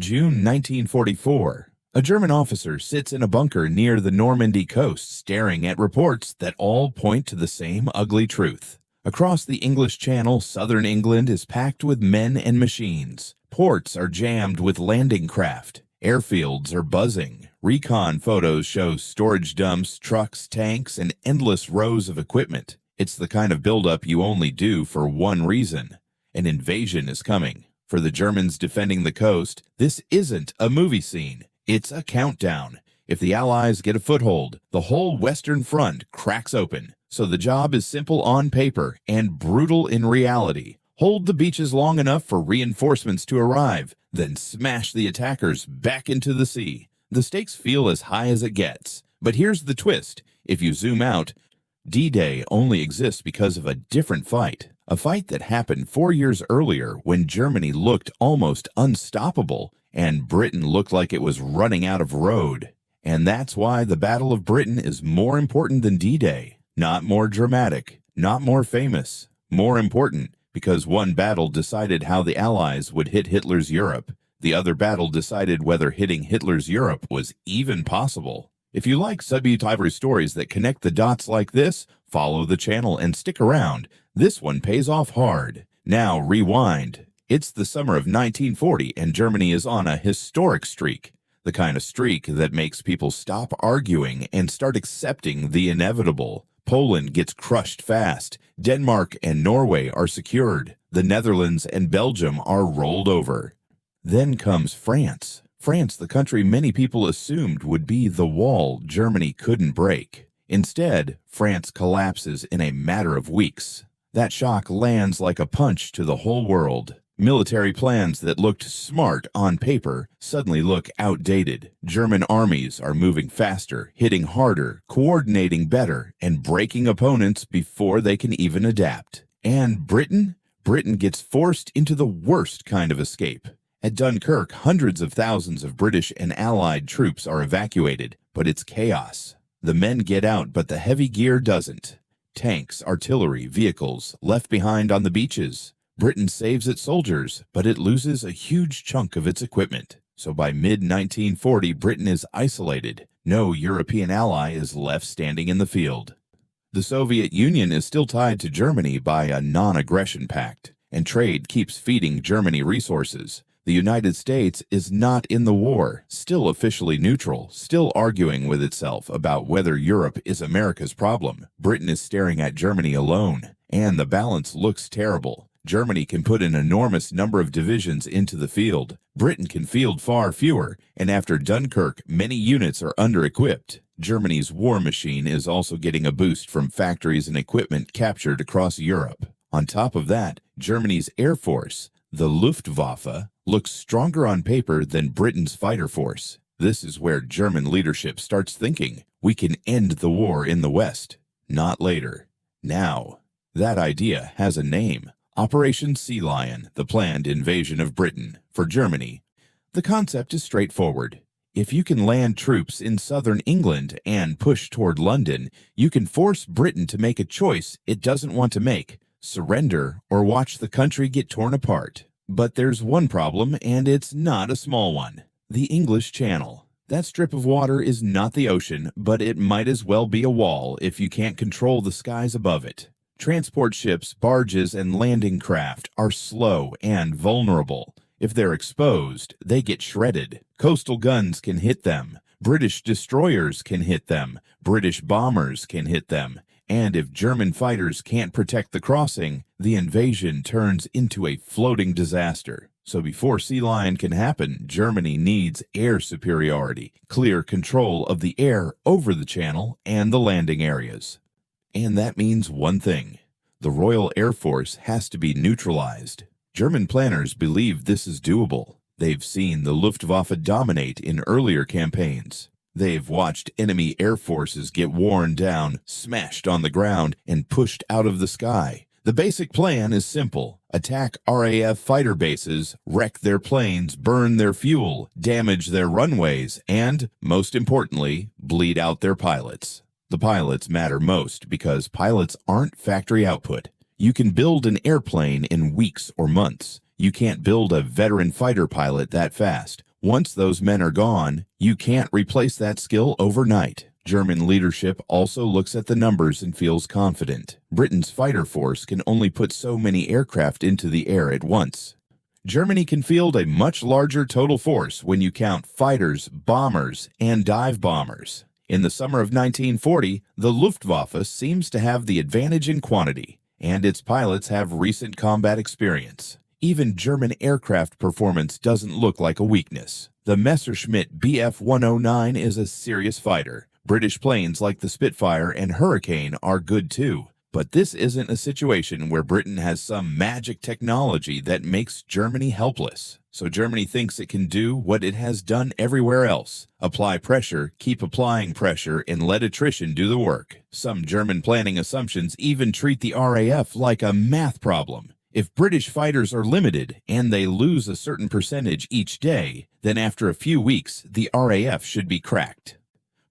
June 1944, a German officer sits in a bunker near the Normandy coast staring at reports that all point to the same ugly truth. Across the English Channel, southern England is packed with men and machines. Ports are jammed with landing craft. Airfields are buzzing. Recon photos show storage dumps, trucks, tanks, and endless rows of equipment. It's the kind of buildup you only do for one reason. An invasion is coming. For the Germans defending the coast, this isn't a movie scene. It's a countdown. If the Allies get a foothold, the whole Western Front cracks open. So the job is simple on paper and brutal in reality. Hold the beaches long enough for reinforcements to arrive, then smash the attackers back into the sea. The stakes feel as high as it gets. But here's the twist. If you zoom out, D-Day only exists because of a different fight. A fight that happened 4 years earlier when Germany looked almost unstoppable and Britain looked like it was running out of road. And that's why the Battle of Britain is more important than D-Day. Not more dramatic, not more famous, more important, because one battle decided how the Allies would hit Hitler's Europe. The other battle decided whether hitting Hitler's Europe was even possible. If you like subjectivity stories that connect the dots like this, follow the channel and stick around. This one pays off hard. Now rewind. It's the summer of 1940 and Germany is on a historic streak. The kind of streak that makes people stop arguing and start accepting the inevitable. Poland gets crushed fast. Denmark and Norway are secured. The Netherlands and Belgium are rolled over. Then comes France. France, the country many people assumed would be the wall Germany couldn't break. Instead, France collapses in a matter of weeks. That shock lands like a punch to the whole world. Military plans that looked smart on paper suddenly look outdated. German armies are moving faster, hitting harder, coordinating better, and breaking opponents before they can even adapt. And Britain? Britain gets forced into the worst kind of escape. At Dunkirk, hundreds of thousands of British and Allied troops are evacuated, but it's chaos. The men get out, but the heavy gear doesn't. Tanks, artillery, vehicles left behind on the beaches. Britain saves its soldiers, but it loses a huge chunk of its equipment. So by mid-1940, Britain is isolated. No European ally is left standing in the field. The Soviet Union is still tied to Germany by a non-aggression pact, and trade keeps feeding Germany resources. The United States is not in the war, still officially neutral, still arguing with itself about whether Europe is America's problem. Britain is staring at Germany alone, and the balance looks terrible. Germany can put an enormous number of divisions into the field. Britain can field far fewer, and after Dunkirk, many units are under-equipped. Germany's war machine is also getting a boost from factories and equipment captured across Europe. On top of that, Germany's air force, the Luftwaffe, looks stronger on paper than Britain's fighter force. This is where German leadership starts thinking, we can end the war in the West, not later. Now, that idea has a name. Operation Sea Lion, the planned invasion of Britain. For Germany, the concept is straightforward. If you can land troops in southern England and push toward London, you can force Britain to make a choice it doesn't want to make: surrender or watch the country get torn apart. But there's one problem, and it's not a small one. The English Channel. That strip of water is not the ocean, but it might as well be a wall if you can't control the skies above it. Transport ships, barges, and landing craft are slow and vulnerable. If they're exposed, they get shredded. Coastal guns can hit them. British destroyers can hit them. British bombers can hit them. And if German fighters can't protect the crossing, the invasion turns into a floating disaster. So before Sea Lion can happen, Germany needs air superiority, clear control of the air over the channel and the landing areas. And that means one thing: the Royal Air Force has to be neutralized. German planners believe this is doable. They've seen the Luftwaffe dominate in earlier campaigns. They've watched enemy air forces get worn down, smashed on the ground, and pushed out of the sky. The basic plan is simple: attack RAF fighter bases, wreck their planes, burn their fuel, damage their runways, and, most importantly, bleed out their pilots. The pilots matter most because pilots aren't factory output. You can build an airplane in weeks or months. You can't build a veteran fighter pilot that fast. Once those men are gone, you can't replace that skill overnight. German leadership also looks at the numbers and feels confident. Britain's fighter force can only put so many aircraft into the air at once. Germany can field a much larger total force when you count fighters, bombers, and dive bombers. In the summer of 1940, the Luftwaffe seems to have the advantage in quantity, and its pilots have recent combat experience. Even German aircraft performance doesn't look like a weakness. The Messerschmitt Bf 109 is a serious fighter. British planes like the Spitfire and Hurricane are good too. But this isn't a situation where Britain has some magic technology that makes Germany helpless. So Germany thinks it can do what it has done everywhere else: apply pressure, keep applying pressure, and let attrition do the work. Some German planning assumptions even treat the RAF like a math problem. If British fighters are limited and they lose a certain percentage each day, then after a few weeks, the RAF should be cracked.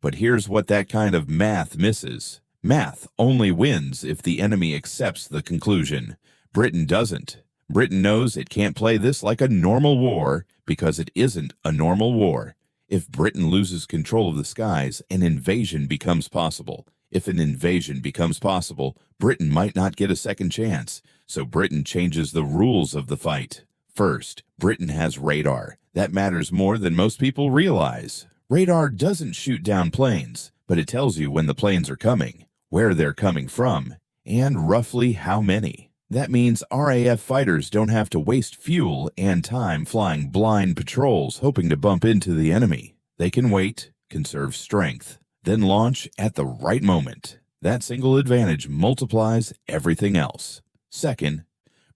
But here's what that kind of math misses. Math only wins if the enemy accepts the conclusion. Britain doesn't. Britain knows it can't play this like a normal war because it isn't a normal war. If Britain loses control of the skies, an invasion becomes possible. If an invasion becomes possible, Britain might not get a second chance. So Britain changes the rules of the fight. First, Britain has radar. That matters more than most people realize. Radar doesn't shoot down planes, but it tells you when the planes are coming, where they're coming from, and roughly how many. That means RAF fighters don't have to waste fuel and time flying blind patrols hoping to bump into the enemy. They can wait, conserve strength, then launch at the right moment. That single advantage multiplies everything else. Second,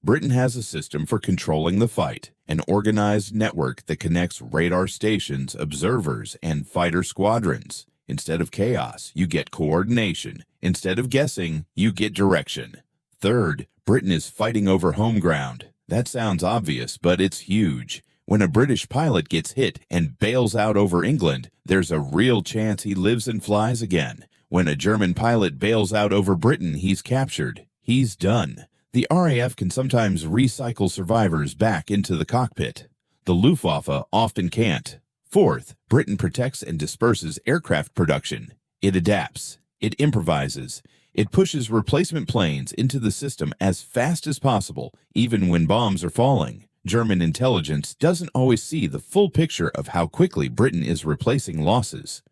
Britain has a system for controlling the fight, an organized network that connects radar stations, observers, and fighter squadrons. Instead of chaos, you get coordination. Instead of guessing, you get direction. Third, Britain is fighting over home ground. That sounds obvious, but it's huge. When a British pilot gets hit and bails out over England, there's a real chance he lives and flies again. When a German pilot bails out over Britain, he's captured. He's done. The RAF can sometimes recycle survivors back into the cockpit. The Luftwaffe often can't. Fourth, Britain protects and disperses aircraft production. It adapts. It improvises. It pushes replacement planes into the system as fast as possible, even when bombs are falling. German intelligence doesn't always see the full picture of how quickly Britain is replacing losses.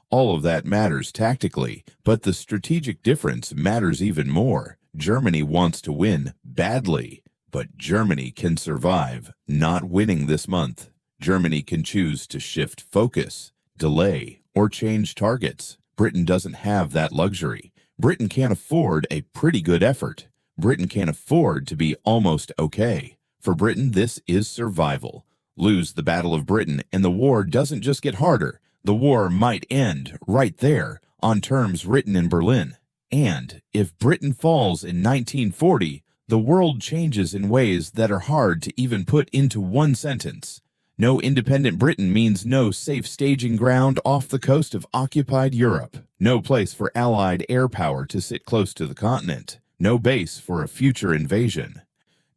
All of that matters tactically, but the strategic difference matters even more. Germany wants to win badly, but Germany can survive not winning this month. Germany can choose to shift focus, delay, or change targets. Britain doesn't have that luxury. Britain can't afford a pretty good effort. Britain can't afford to be almost okay. For Britain, this is survival. Lose the Battle of Britain, and the war doesn't just get harder. The war might end right there, on terms written in Berlin. And if Britain falls in 1940, the world changes in ways that are hard to even put into one sentence. No independent Britain means no safe staging ground off the coast of occupied Europe. No place for Allied air power to sit close to the continent. No base for a future invasion.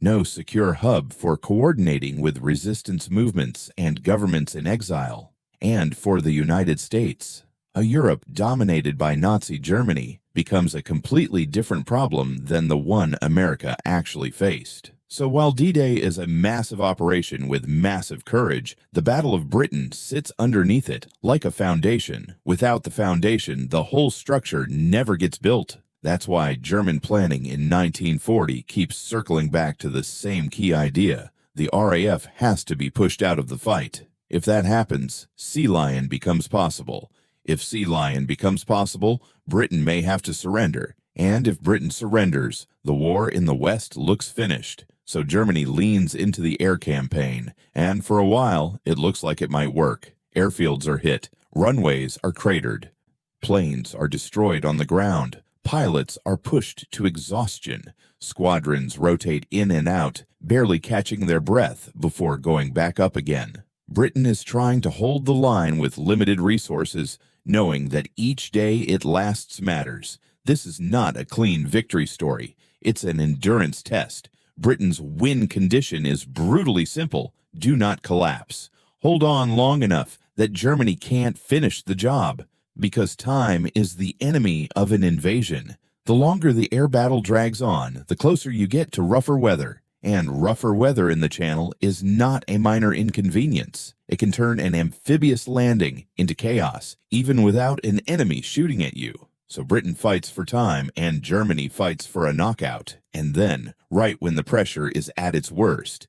No secure hub for coordinating with resistance movements and governments in exile. And for the United States, a Europe dominated by Nazi Germany becomes a completely different problem than the one America actually faced. So while D-Day is a massive operation with massive courage, the Battle of Britain sits underneath it like a foundation. Without the foundation, the whole structure never gets built. That's why German planning in 1940 keeps circling back to the same key idea. The RAF has to be pushed out of the fight. If that happens, Sea Lion becomes possible. If Sea Lion becomes possible, Britain may have to surrender. And if Britain surrenders, the war in the West looks finished. So Germany leans into the air campaign, and for a while, it looks like it might work. Airfields are hit, runways are cratered, planes are destroyed on the ground, pilots are pushed to exhaustion, squadrons rotate in and out, barely catching their breath before going back up again. Britain is trying to hold the line with limited resources, knowing that each day it lasts matters. This is not a clean victory story. It's an endurance test. Britain's win condition is brutally simple: do not collapse. Hold on long enough that Germany can't finish the job, because time is the enemy of an invasion. The longer the air battle drags on, the closer you get to rougher weather. And rougher weather in the Channel is not a minor inconvenience. It can turn an amphibious landing into chaos, even without an enemy shooting at you. So Britain fights for time and Germany fights for a knockout. And then, right when the pressure is at its worst,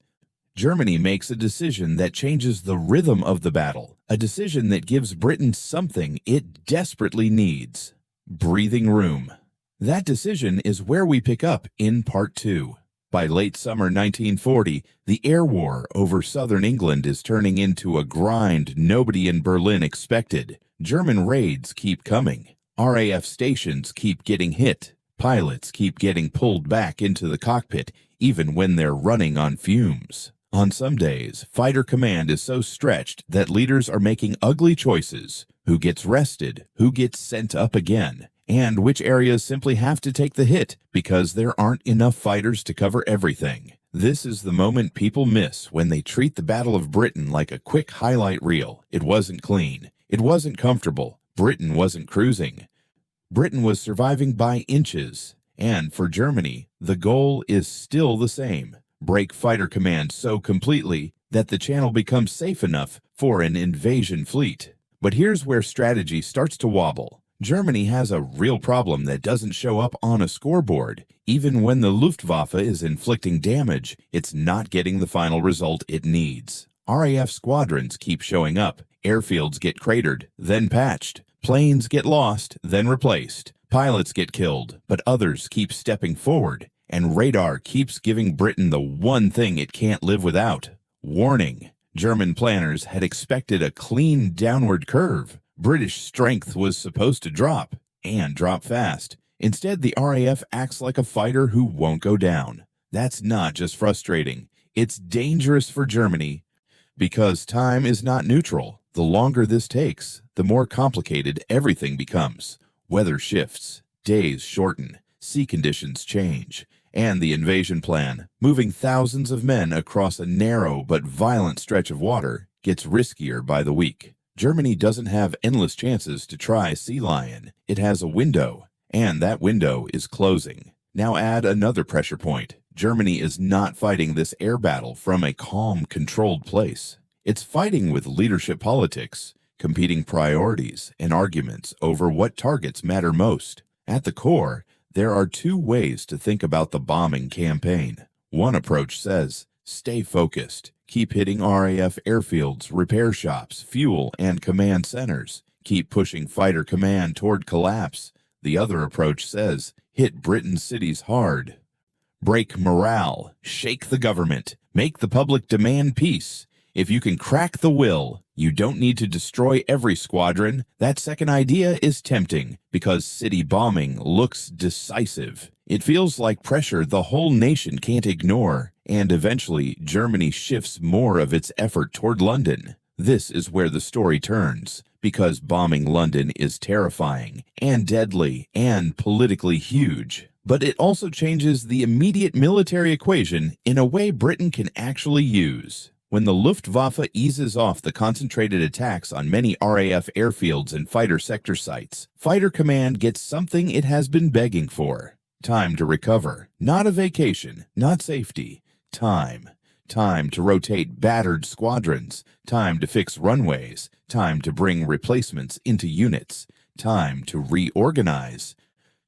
Germany makes a decision that changes the rhythm of the battle, a decision that gives Britain something it desperately needs: breathing room. That decision is where we pick up in Part 2. By late summer 1940, the air war over southern England is turning into a grind nobody in Berlin expected. German raids keep coming. RAF stations keep getting hit. Pilots keep getting pulled back into the cockpit, even when they're running on fumes. On some days, Fighter Command is so stretched that leaders are making ugly choices: who gets rested, who gets sent up again, and which areas simply have to take the hit because there aren't enough fighters to cover everything. This is the moment people miss when they treat the Battle of Britain like a quick highlight reel. It wasn't clean. It wasn't comfortable. Britain wasn't cruising. Britain was surviving by inches. And for Germany, the goal is still the same: break Fighter Command so completely that the Channel becomes safe enough for an invasion fleet. But here's where strategy starts to wobble. Germany has a real problem that doesn't show up on a scoreboard. Even when the Luftwaffe is inflicting damage, it's not getting the final result it needs. RAF squadrons keep showing up. Airfields get cratered, then patched. Planes get lost, then replaced. Pilots get killed, but others keep stepping forward. And radar keeps giving Britain the one thing it can't live without: warning. German planners had expected a clean downward curve. British strength was supposed to drop, and drop fast. Instead, the RAF acts like a fighter who won't go down. That's not just frustrating. It's dangerous for Germany, because time is not neutral. The longer this takes, the more complicated everything becomes. Weather shifts, days shorten, sea conditions change, and the invasion plan, moving thousands of men across a narrow but violent stretch of water, gets riskier by the week. Germany doesn't have endless chances to try Sea Lion. It has a window, and that window is closing. Now add another pressure point. Germany is not fighting this air battle from a calm, controlled place. It's fighting with leadership politics, competing priorities, and arguments over what targets matter most. At the core, there are two ways to think about the bombing campaign. One approach says, stay focused. Keep hitting RAF airfields, repair shops, fuel, and command centers. Keep pushing Fighter Command toward collapse. The other approach says, hit Britain's cities hard. Break morale. Shake the government. Make the public demand peace. If you can crack the will, you don't need to destroy every squadron. That second idea is tempting because city bombing looks decisive. It feels like pressure the whole nation can't ignore, and eventually Germany shifts more of its effort toward London. This is where the story turns, because bombing London is terrifying and deadly and politically huge. But it also changes the immediate military equation in a way Britain can actually use. When the Luftwaffe eases off the concentrated attacks on many RAF airfields and fighter sector sites, Fighter Command gets something it has been begging for: time to recover. Not a vacation, not safety. Time. Time to rotate battered squadrons. Time to fix runways. Time to bring replacements into units. Time to reorganize.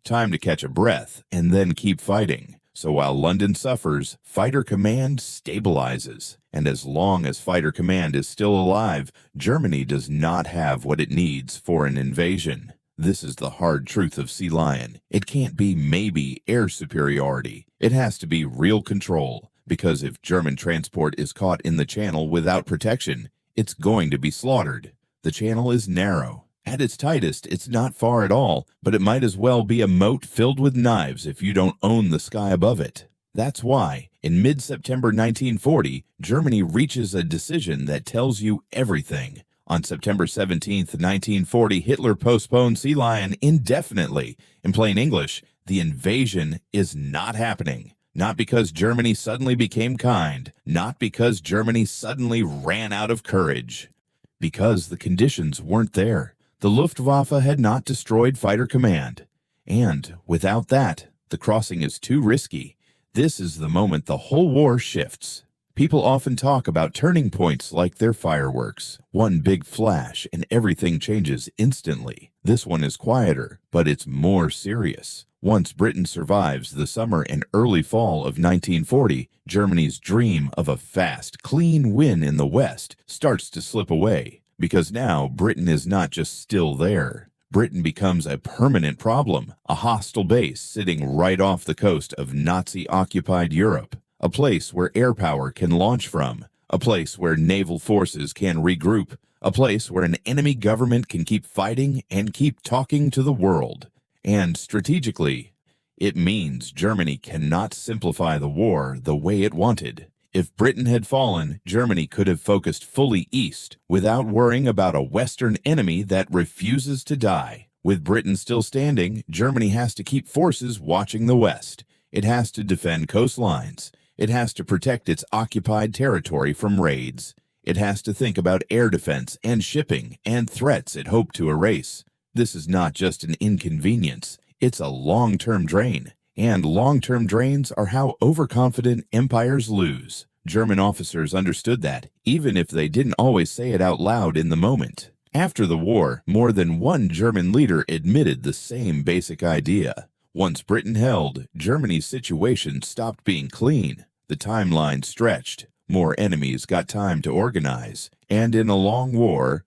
Time to catch a breath and then keep fighting. So while London suffers, Fighter Command stabilizes. And as long as Fighter Command is still alive, Germany does not have what it needs for an invasion. This is the hard truth of Sea Lion. It can't be maybe air superiority. It has to be real control. Because if German transport is caught in the Channel without protection, it's going to be slaughtered. The Channel is narrow. At its tightest, it's not far at all, but it might as well be a moat filled with knives if you don't own the sky above it. That's why, in mid-September 1940, Germany reaches a decision that tells you everything. On September 17, 1940, Hitler postponed Sea Lion indefinitely. In plain English, the invasion is not happening. Not because Germany suddenly became kind, not because Germany suddenly ran out of courage. Because the conditions weren't there. The Luftwaffe had not destroyed Fighter Command. And without that, the crossing is too risky. This is the moment the whole war shifts. People often talk about turning points like they're fireworks. One big flash and everything changes instantly. This one is quieter, but it's more serious. Once Britain survives the summer and early fall of 1940, Germany's dream of a fast, clean win in the West starts to slip away. Because now Britain is not just still there. Britain becomes a permanent problem, a hostile base sitting right off the coast of Nazi-occupied Europe. A place where air power can launch from, a place where naval forces can regroup, a place where an enemy government can keep fighting and keep talking to the world. And strategically, it means Germany cannot simplify the war the way it wanted. If Britain had fallen, Germany could have focused fully east without worrying about a Western enemy that refuses to die. With Britain still standing, Germany has to keep forces watching the West. It has to defend coastlines. It has to protect its occupied territory from raids. It has to think about air defense and shipping and threats it hoped to erase. This is not just an inconvenience, it's a long-term drain. And long-term drains are how overconfident empires lose. German officers understood that, even if they didn't always say it out loud in the moment. After the war, more than one German leader admitted the same basic idea. Once Britain held, Germany's situation stopped being clean. The timeline stretched. More enemies got time to organize. And in a long war,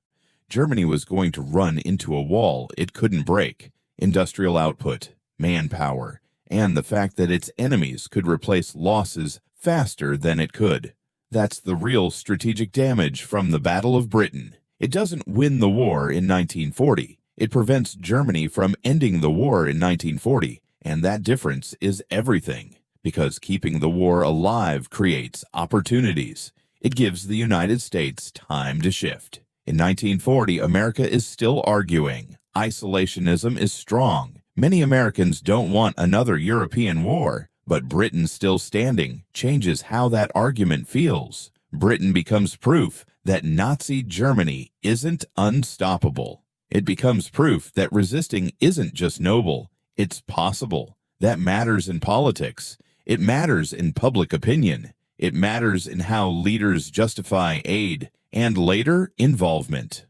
Germany was going to run into a wall it couldn't break. Industrial output, manpower, and the fact that its enemies could replace losses faster than it could. That's the real strategic damage from the Battle of Britain. It doesn't win the war in 1940. It prevents Germany from ending the war in 1940, and that difference is everything, because keeping the war alive creates opportunities. It gives the United States time to shift. In 1940, America is still arguing. Isolationism is strong. Many Americans don't want another European war, but Britain still standing changes how that argument feels. Britain becomes proof that Nazi Germany isn't unstoppable. It becomes proof that resisting isn't just noble, it's possible. That matters in politics. It matters in public opinion. It matters in how leaders justify aid and later involvement.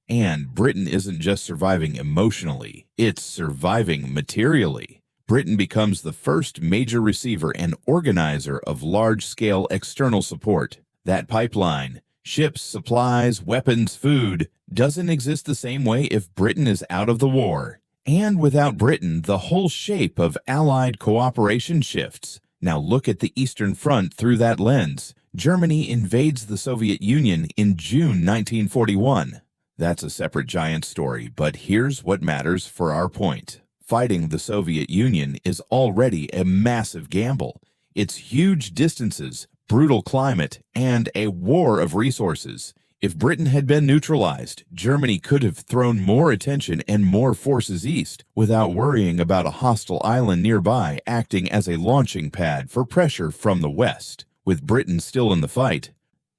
And Britain isn't just surviving emotionally, it's surviving materially. Britain becomes the first major receiver and organizer of large-scale external support. That pipeline, ships, supplies, weapons, food, doesn't exist the same way if Britain is out of the war. And without Britain, the whole shape of Allied cooperation shifts. Now look at the Eastern Front through that lens. Germany invades the Soviet Union in June 1941. That's a separate giant story, but here's what matters for our point. Fighting the Soviet Union is already a massive gamble. It's huge distances, brutal climate, and a war of resources. If Britain had been neutralized, Germany could have thrown more attention and more forces east without worrying about a hostile island nearby acting as a launching pad for pressure from the west. With Britain still in the fight,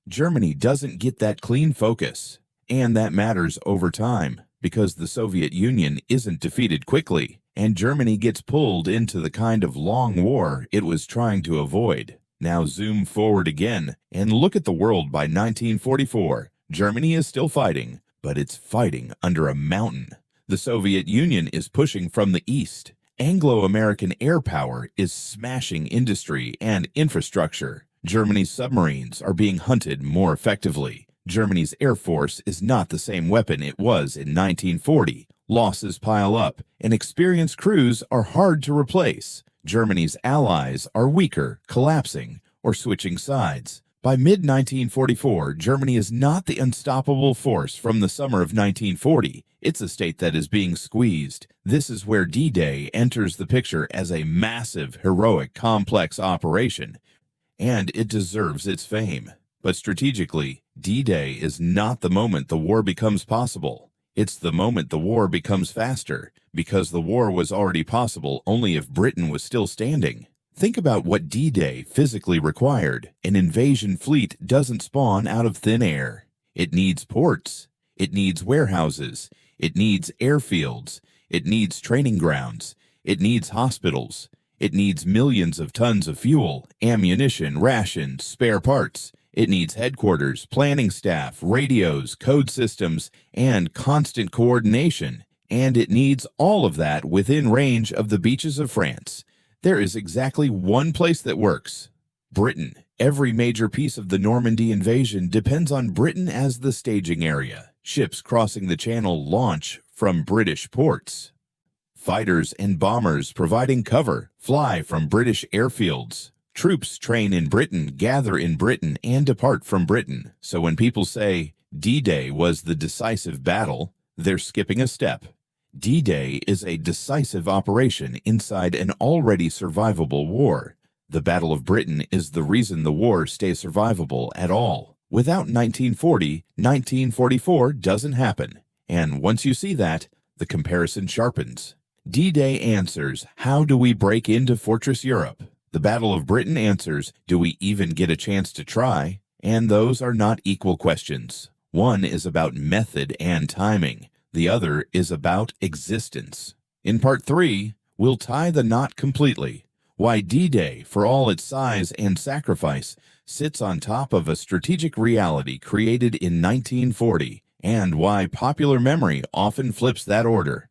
Germany doesn't get that clean focus. And that matters over time, because the Soviet Union isn't defeated quickly, and Germany gets pulled into the kind of long war it was trying to avoid. Now zoom forward again, and look at the world by 1944. Germany is still fighting, but it's fighting under a mountain. The Soviet Union is pushing from the east. Anglo-American air power is smashing industry and infrastructure. Germany's submarines are being hunted more effectively. Germany's air force is not the same weapon it was in 1940. Losses pile up, and experienced crews are hard to replace. Germany's allies are weaker, collapsing, or switching sides. By mid-1944, Germany is not the unstoppable force from the summer of 1940. It's a state that is being squeezed. This is where D-Day enters the picture as a massive, heroic, complex operation, and it deserves its fame. But strategically, D-Day is not the moment the war becomes possible. It's the moment the war becomes faster, because the war was already possible only if Britain was still standing. Think about what D-Day physically required. An invasion fleet doesn't spawn out of thin air. It needs ports. It needs warehouses. It needs airfields. It needs training grounds. It needs hospitals. It needs millions of tons of fuel, ammunition, rations, spare parts. It needs headquarters, planning staff, radios, code systems, and constant coordination. And it needs all of that within range of the beaches of France. There is exactly one place that works: Britain. Every major piece of the Normandy invasion depends on Britain as the staging area. Ships crossing the Channel launch from British ports. Fighters and bombers providing cover fly from British airfields. Troops train in Britain, gather in Britain, and depart from Britain. So when people say D-Day was the decisive battle, they're skipping a step. D-Day is a decisive operation inside an already survivable war. The Battle of Britain is the reason the war stays survivable at all. Without 1940, 1944 doesn't happen. And once you see that, the comparison sharpens. D-Day answers, how do we break into Fortress Europe? The Battle of Britain answers, do we even get a chance to try? And those are not equal questions. One is about method and timing. The other is about existence. In Part 3, we'll tie the knot completely. Why D-Day, for all its size and sacrifice, sits on top of a strategic reality created in 1940, and why popular memory often flips that order.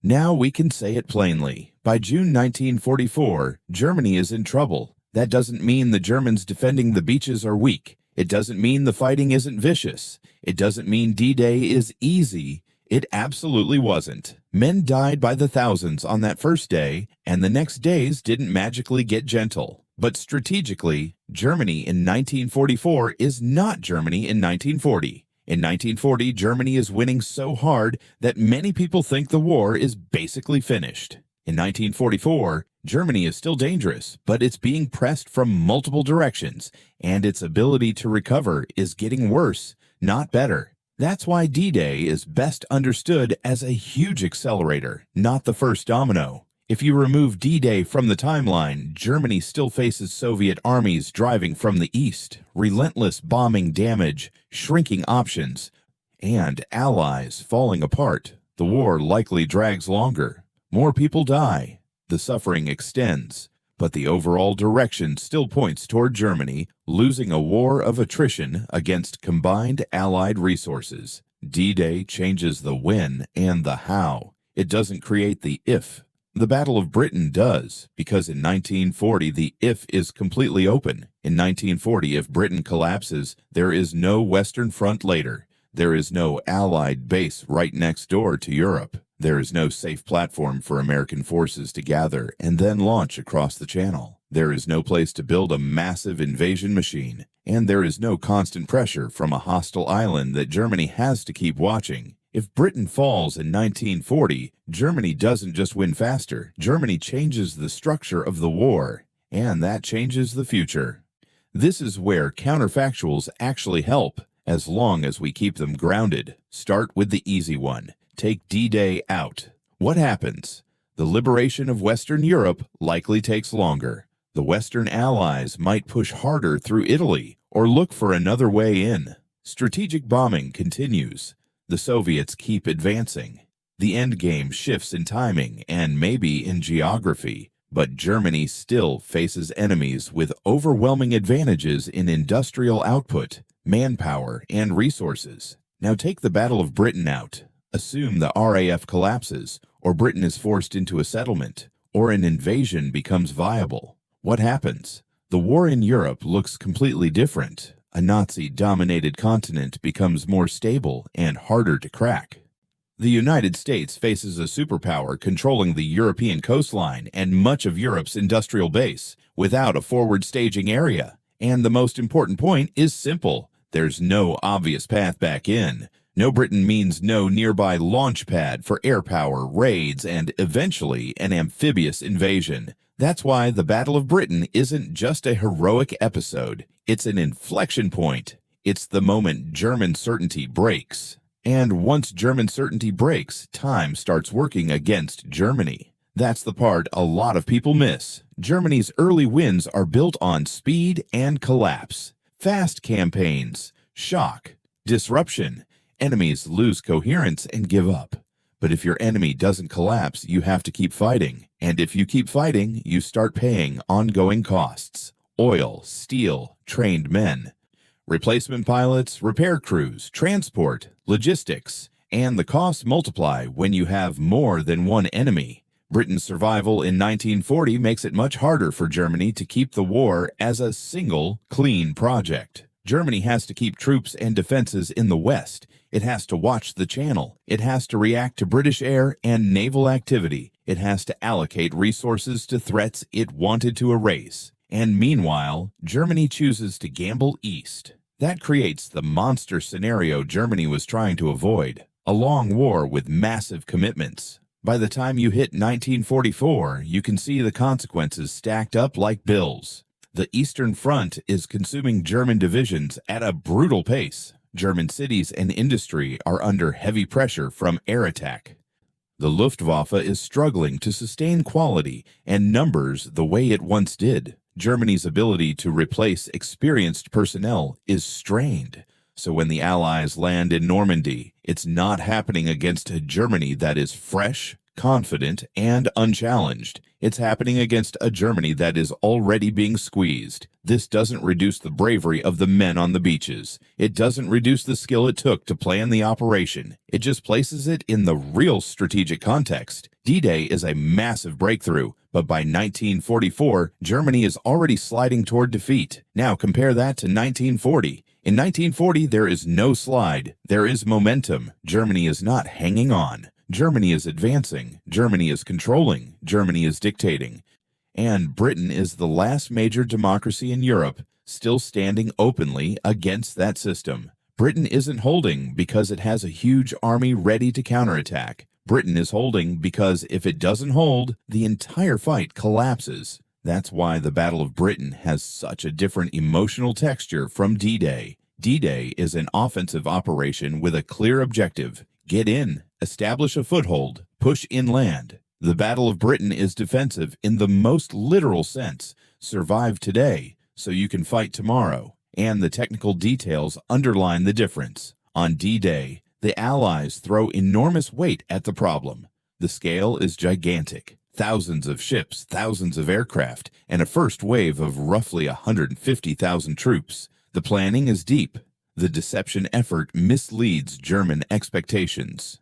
Now we can say it plainly. By June 1944, Germany is in trouble. That doesn't mean the Germans defending the beaches are weak. It doesn't mean the fighting isn't vicious. It doesn't mean D-Day is easy. It absolutely wasn't. Men died by the thousands on that first day, and the next days didn't magically get gentle. But strategically, Germany in 1944 is not Germany in 1940. In 1940, Germany is winning so hard that many people think the war is basically finished. In 1944, Germany is still dangerous, but it's being pressed from multiple directions, and its ability to recover is getting worse, not better. That's why D-Day is best understood as a huge accelerator, not the first domino. If you remove D-Day from the timeline, Germany still faces Soviet armies driving from the east, relentless bombing damage, shrinking options, and allies falling apart. The war likely drags longer. More people die. The suffering extends. But the overall direction still points toward Germany losing a war of attrition against combined Allied resources. D-Day changes the when and the how. It doesn't create the if. The Battle of Britain does, because in 1940 the if is completely open. In 1940, if Britain collapses, there is no Western Front later. There is no Allied base right next door to Europe. There is no safe platform for American forces to gather and then launch across the Channel. There is no place to build a massive invasion machine. And there is no constant pressure from a hostile island that Germany has to keep watching. If Britain falls in 1940, Germany doesn't just win faster. Germany changes the structure of the war, and that changes the future. This is where counterfactuals actually help, as long as we keep them grounded. Start with the easy one. Take D-Day out. What happens? The liberation of Western Europe likely takes longer. The Western Allies might push harder through Italy or look for another way in. Strategic bombing continues. The Soviets keep advancing. The endgame shifts in timing and maybe in geography, but Germany still faces enemies with overwhelming advantages in industrial output, manpower, and resources. Now take the Battle of Britain out. Assume the RAF collapses, or Britain is forced into a settlement, or an invasion becomes viable. What happens? The war in Europe looks completely different. A Nazi-dominated continent becomes more stable and harder to crack. The United States faces a superpower controlling the European coastline and much of Europe's industrial base without a forward staging area. And the most important point is simple. There's no obvious path back in. No Britain means no nearby launch pad for air power, raids, and eventually an amphibious invasion. That's why the Battle of Britain isn't just a heroic episode. It's an inflection point. It's the moment German certainty breaks. And once German certainty breaks, time starts working against Germany. That's the part a lot of people miss. Germany's early wins are built on speed and collapse, fast campaigns, shock, disruption. Enemies lose coherence and give up. But if your enemy doesn't collapse, you have to keep fighting. And if you keep fighting, you start paying ongoing costs. Oil, steel, trained men, replacement pilots, repair crews, transport, logistics, and the costs multiply when you have more than one enemy. Britain's survival in 1940 makes it much harder for Germany to keep the war as a single, clean project. Germany has to keep troops and defenses in the West. It has to watch the Channel. It has to react to British air and naval activity. It has to allocate resources to threats it wanted to erase. And meanwhile, Germany chooses to gamble east. That creates the monster scenario Germany was trying to avoid, a long war with massive commitments. By the time you hit 1944, you can see the consequences stacked up like bills. The Eastern Front is consuming German divisions at a brutal pace. German cities and industry are under heavy pressure from air attack. The Luftwaffe is struggling to sustain quality and numbers the way it once did. Germany's ability to replace experienced personnel is strained. So when the Allies land in Normandy, it's not happening against a Germany that is fresh, confident, and unchallenged. It's happening against a Germany that is already being squeezed. This doesn't reduce the bravery of the men on the beaches. It doesn't reduce the skill it took to plan the operation. It just places it in the real strategic context. D-Day is a massive breakthrough, but by 1944, Germany is already sliding toward defeat. Now compare that to 1940. In 1940, there is no slide. There is momentum. Germany is not hanging on. Germany is advancing. Germany is controlling. Germany is dictating. And Britain is the last major democracy in Europe still standing openly against that system. Britain isn't holding because it has a huge army ready to counterattack. Britain is holding because if it doesn't hold, the entire fight collapses. That's why the Battle of Britain has such a different emotional texture from D-Day. D-Day is an offensive operation with a clear objective. Get in, establish a foothold, push inland. The Battle of Britain is defensive in the most literal sense. Survive today so you can fight tomorrow. And the technical details underline the difference. On D-Day, the Allies throw enormous weight at the problem. The scale is gigantic. Thousands of ships, thousands of aircraft, and a first wave of roughly 150,000 troops. The planning is deep. The deception effort misleads German expectations.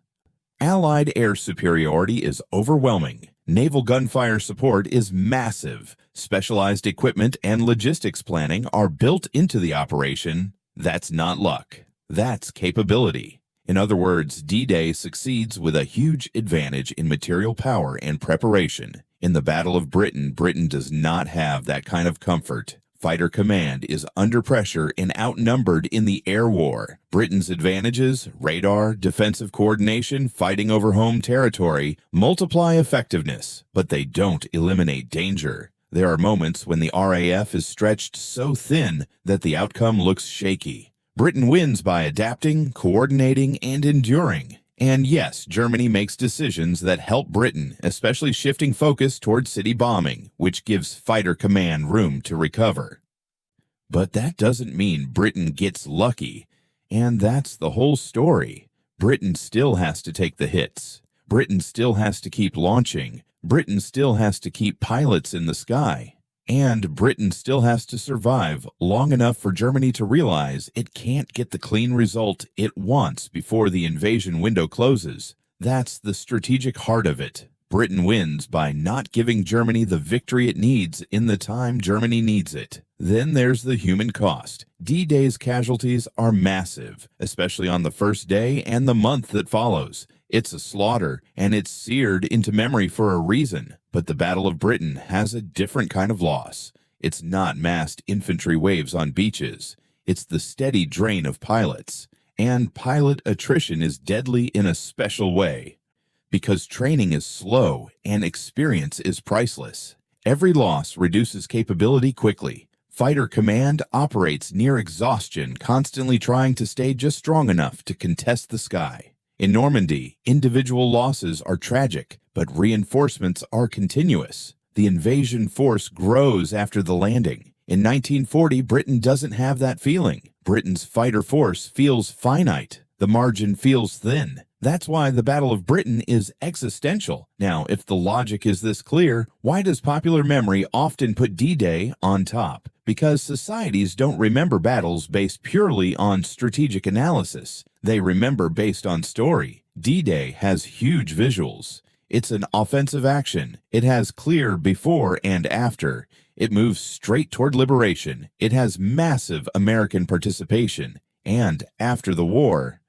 Allied air superiority is overwhelming. Naval gunfire support is massive. Specialized equipment and logistics planning are built into the operation. That's not luck. That's capability. In other words, D-Day succeeds with a huge advantage in material power and preparation. In the Battle of Britain, Britain does not have that kind of comfort. Fighter Command is under pressure and outnumbered in the air war. Britain's advantages, radar, defensive coordination, fighting over home territory, multiply effectiveness, but they don't eliminate danger. There are moments when the RAF is stretched so thin that the outcome looks shaky. Britain wins by adapting, coordinating, and enduring. And yes, Germany makes decisions that help Britain, especially shifting focus toward city bombing, which gives Fighter Command room to recover. But that doesn't mean Britain gets lucky, and that's the whole story. Britain still has to take the hits. Britain still has to keep launching. Britain still has to keep pilots in the sky. And Britain still has to survive long enough for Germany to realize it can't get the clean result it wants before the invasion window closes. That's the strategic heart of it. Britain wins by not giving Germany the victory it needs in the time Germany needs it. Then there's the human cost. D-Day's casualties are massive, especially on the first day and the month that follows. It's a slaughter, and it's seared into memory for a reason. But the Battle of Britain has a different kind of loss. It's not massed infantry waves on beaches. It's the steady drain of pilots. And pilot attrition is deadly in a special way. Because training is slow and experience is priceless. Every loss reduces capability quickly. Fighter Command operates near exhaustion, constantly trying to stay just strong enough to contest the sky. In Normandy, individual losses are tragic, but reinforcements are continuous. The invasion force grows after the landing. In 1940, Britain doesn't have that feeling. Britain's fighter force feels finite. The margin feels thin. That's why the Battle of Britain is existential. Now, if the logic is this clear, why does popular memory often put D-Day on top? Because societies don't remember battles based purely on strategic analysis. They remember based on story. D-Day has huge visuals. It's an offensive action. It has clear before and after. It moves straight toward liberation. It has massive American participation. And after the war,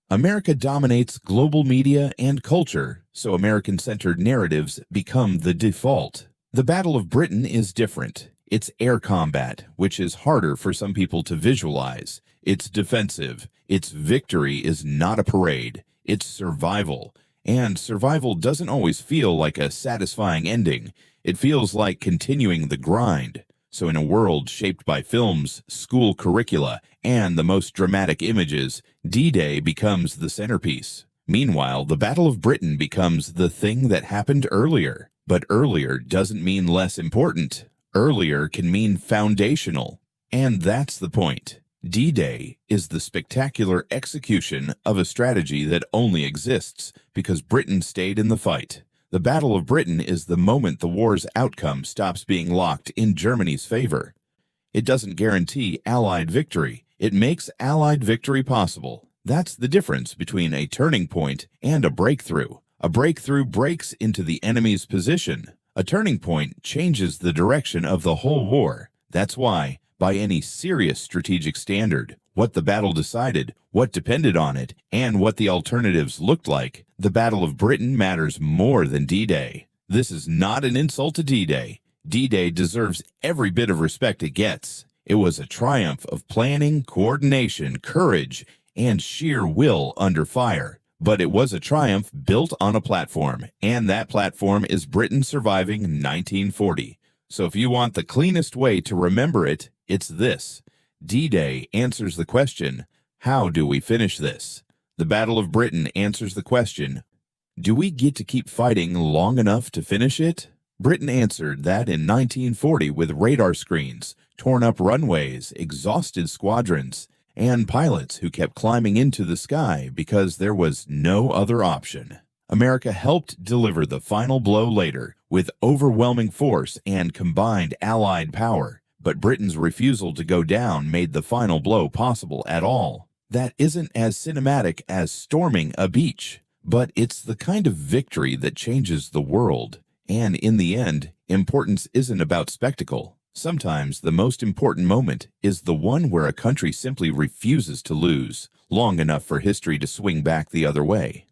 America dominates global media and culture, so American-centered narratives become the default. The Battle of Britain is different. It's air combat, which is harder for some people to visualize. It's defensive. Its victory is not a parade. It's survival. And survival doesn't always feel like a satisfying ending. It feels like continuing the grind. So in a world shaped by films, school curricula, and the most dramatic images, D-Day becomes the centerpiece. Meanwhile, the Battle of Britain becomes the thing that happened earlier. But earlier doesn't mean less important. Earlier can mean foundational. And that's the point. D-Day is the spectacular execution of a strategy that only exists because Britain stayed in the fight. The Battle of Britain is the moment the war's outcome stops being locked in Germany's favor. It doesn't guarantee Allied victory. It makes Allied victory possible. That's the difference between a turning point and a breakthrough. A breakthrough breaks into the enemy's position. A turning point changes the direction of the whole war. That's why, by any serious strategic standard, what the battle decided, what depended on it, and what the alternatives looked like, the Battle of Britain matters more than D-Day. This is not an insult to D-Day. D-Day deserves every bit of respect it gets. It was a triumph of planning, coordination, courage, and sheer will under fire. But it was a triumph built on a platform, and that platform is Britain surviving 1940. So if you want the cleanest way to remember it, it's this. D-Day answers the question, how do we finish this? The Battle of Britain answers the question, do we get to keep fighting long enough to finish it? Britain answered that in 1940 with radar screens, torn up runways, exhausted squadrons, and pilots who kept climbing into the sky because there was no other option. America helped deliver the final blow later with overwhelming force and combined Allied power, but Britain's refusal to go down made the final blow possible at all. That isn't as cinematic as storming a beach, but it's the kind of victory that changes the world. And in the end, importance isn't about spectacle. Sometimes the most important moment is the one where a country simply refuses to lose, long enough for history to swing back the other way.